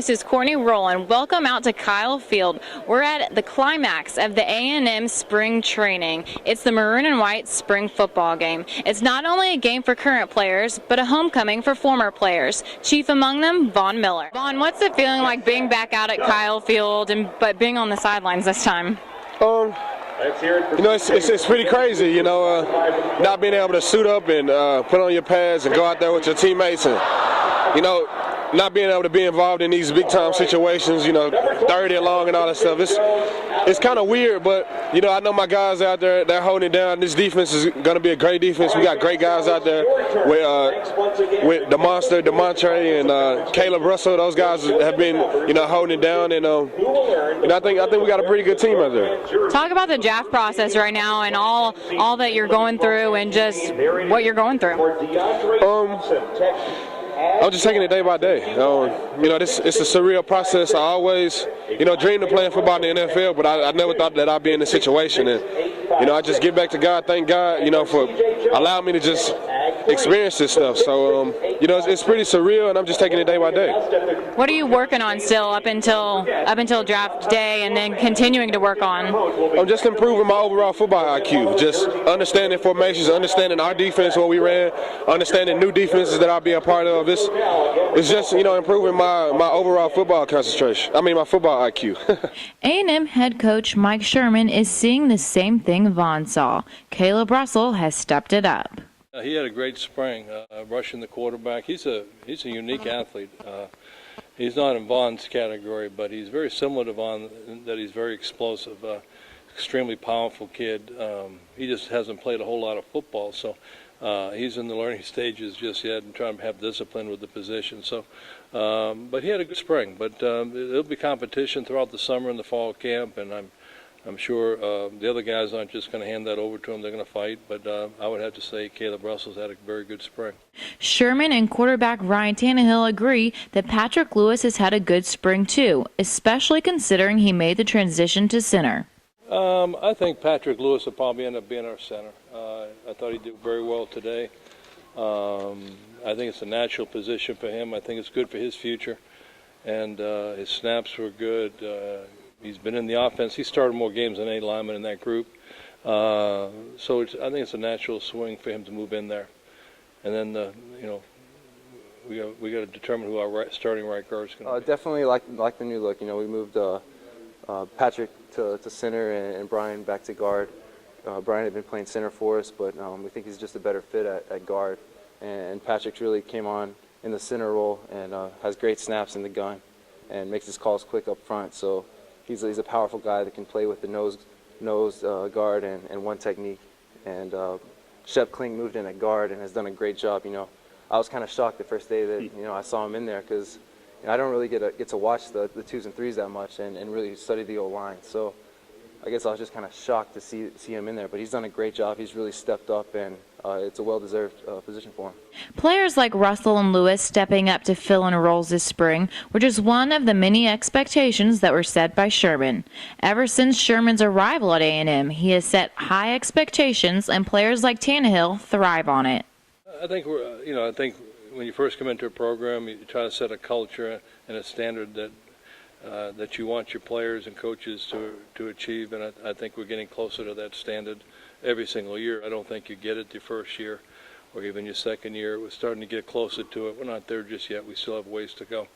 this is Courtney Rowland. Welcome out to Kyle Field. We're at the climax of the A&M spring training. It's the Maroon and White spring football game. It's not only a game for current players, but a homecoming for former players. Chief among them, Vaughn Miller. Vaughn, what's it feeling like being back out at Kyle Field but being on the sidelines this time? It's pretty crazy, not being able to suit up and put on your pads and go out there with your teammates and, not being able to be involved in these big-time situations, 30 and long and all that stuff. It's kind of weird, but, I know my guys out there, they're holding it down. This defense is going to be a great defense. We got great guys out there with the Monster, DeMontre, and Caleb Russell. Those guys have been, holding it down, and I think we got a pretty good team out there. Talk about the draft process right now and all that you're going through and just what you're going through. I'm just taking it day by day. It's a surreal process. I always, dreamed of playing football in the NFL, but I never thought that I'd be in this situation. And, I just give back to God. Thank God, for allowing me to just experience this stuff. So, it's pretty surreal, and I'm just taking it day by day. What are you working on still up until draft day, and then continuing to work on? I'm just improving my overall football IQ. Just understanding formations, understanding our defense, what we ran, understanding new defenses that I'll be a part of. It's just, improving my overall football concentration. My football IQ. A&M head coach Mike Sherman is seeing the same thing Vaughn saw. Caleb Russell has stepped it up. He had a great spring, rushing the quarterback. He's a unique athlete. He's not in Vaughn's category, but he's very similar to Vaughn in that he's very explosive, extremely powerful kid. He just hasn't played a whole lot of football, so he's in the learning stages just yet and trying to have discipline with the position. So, but he had a good spring. But there'll be competition throughout the summer and the fall camp, and I'm sure the other guys aren't just going to hand that over to him. They're going to fight. But I would have to say Caleb Russell's had a very good spring. Sherman and quarterback Ryan Tannehill agree that Patrick Lewis has had a good spring too, especially considering he made the transition to center. I think Patrick Lewis will probably end up being our center. I thought he did very well today. I think it's a natural position for him. I think it's good for his future. And his snaps were good. He's been in the offense. He started more games than any lineman in that group. So I think it's a natural swing for him to move in there. And then, we got to determine who our starting right guard is going to be. Definitely like the new look. We moved Patrick to center and Brian back to guard. Brian had been playing center for us, but we think he's just a better fit at guard. And Patrick really came on in the center role and has great snaps in the gun and makes his calls quick up front. So he's a powerful guy that can play with the nose guard and one technique. And Shep Kling moved in at guard and has done a great job. I was kind of shocked the first day that I saw him in there because I don't really get to watch the 2s and 3s that much and really study the O-line. So I guess I was just kind of shocked to see him in there. But he's done a great job. He's really stepped up, and it's a well-deserved position for him. Players like Russell and Lewis stepping up to fill in roles this spring were just one of the many expectations that were set by Sherman. Ever since Sherman's arrival at A&M, he has set high expectations, and players like Tannehill thrive on it. I think when you first come into a program, you try to set a culture and a standard that you want your players and coaches to achieve, and I think we're getting closer to that standard every single year. I don't think you get it your first year or even your second year. We're starting to get closer to it. We're not there just yet. We still have ways to go.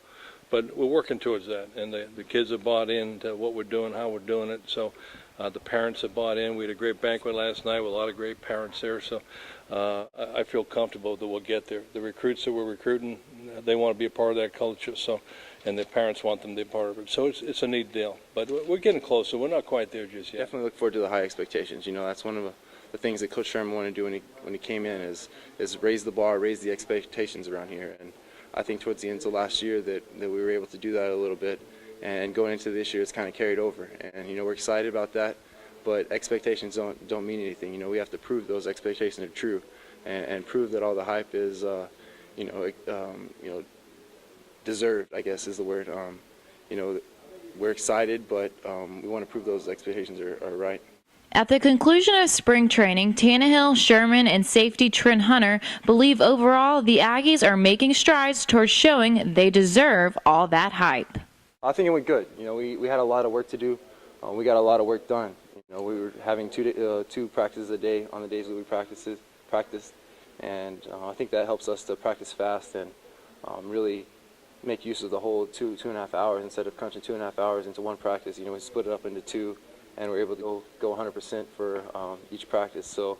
But we're working towards that, and the kids have bought into what we're doing, how we're doing it. So the parents have bought in. We had a great banquet last night with a lot of great parents there. So I feel comfortable that we'll get there. The recruits that we're recruiting, they want to be a part of that culture. So, and the parents want them to be a part of it. So it's a neat deal. But we're getting closer. We're not quite there just yet. Definitely look forward to the high expectations. That's one of the things that Coach Sherman wanted to do when he came in is raise the bar, raise the expectations around here. And I think towards the end of last year that we were able to do that a little bit. And going into this year, it's kind of carried over. And, we're excited about that. But expectations don't mean anything. We have to prove those expectations are true and prove that all the hype is, deserved, I guess is the word. We're excited, but we want to prove those expectations are right. At the conclusion of spring training, Tannehill, Sherman, and safety Trent Hunter believe overall the Aggies are making strides towards showing they deserve all that hype. I think it went good. You know, we had a lot of work to do. We got a lot of work done. You know, we were having two practices a day on the days that we practiced, and I think that helps us to practice fast and really make use of the whole 2.5 hours instead of crunching 2.5 hours into one practice. You know, we split it up into two, and we're able to go 100% for each practice. So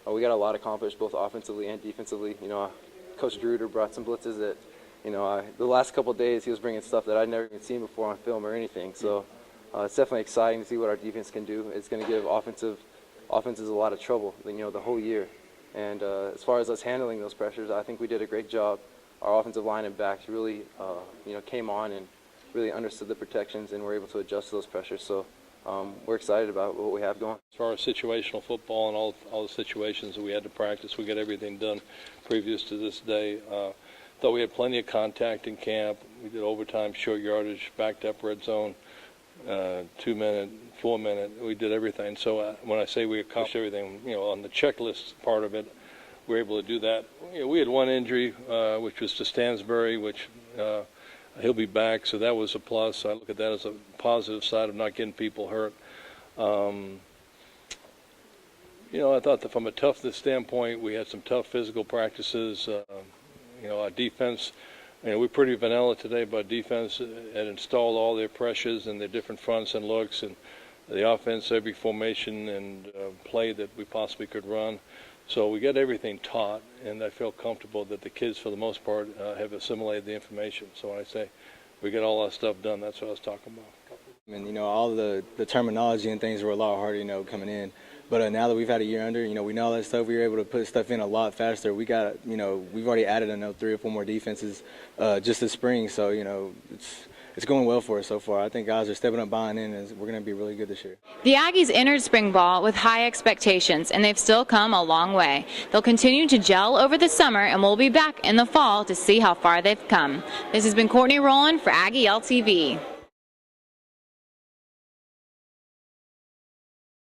we got a lot accomplished both offensively and defensively. You know, Coach Druder brought some blitzes that, you know, the last couple of days he was bringing stuff that I'd never even seen before on film or anything. So it's definitely exciting to see what our defense can do. It's going to give offenses a lot of trouble, you know, the whole year. And as far as us handling those pressures, I think we did a great job. Our offensive line and backs really, you know, came on and really understood the protections and were able to adjust to those pressures. So we're excited about what we have going. As far as situational football and all the situations that we had to practice, we got everything done previous to this day. Thought we had plenty of contact in camp. We did overtime, short yardage, backed up red zone, 2-minute, 4-minute. We did everything. So when I say we accomplished everything, you know, on the checklist part of it, we were able to do that. You know, we had one injury, which was to Stansbury, which he'll be back, so that was a plus. I look at that as a positive side of not getting people hurt. You know, I thought that from a toughness standpoint, we had some tough physical practices. You know, our defense, you know, we're pretty vanilla today, but defense had installed all their pressures and their different fronts and looks, and the offense, every formation and play that we possibly could run. So we got everything taught, and I feel comfortable that the kids, for the most part, have assimilated the information. So when I say we get all that stuff done, that's what I was talking about. And, you know, all the terminology and things were a lot harder, you know, coming in. But now that we've had a year under, you know, we know all that stuff. We were able to put stuff in a lot faster. We got, you know, we've already added, I know, 3 or 4 more defenses just this spring. So, you know, it's going well for us so far. I think guys are stepping up, buying in, and we're going to be really good this year. The Aggies entered spring ball with high expectations, and they've still come a long way. They'll continue to gel over the summer, and we'll be back in the fall to see how far they've come. This has been Courtney Rowland for Aggie Yell TV.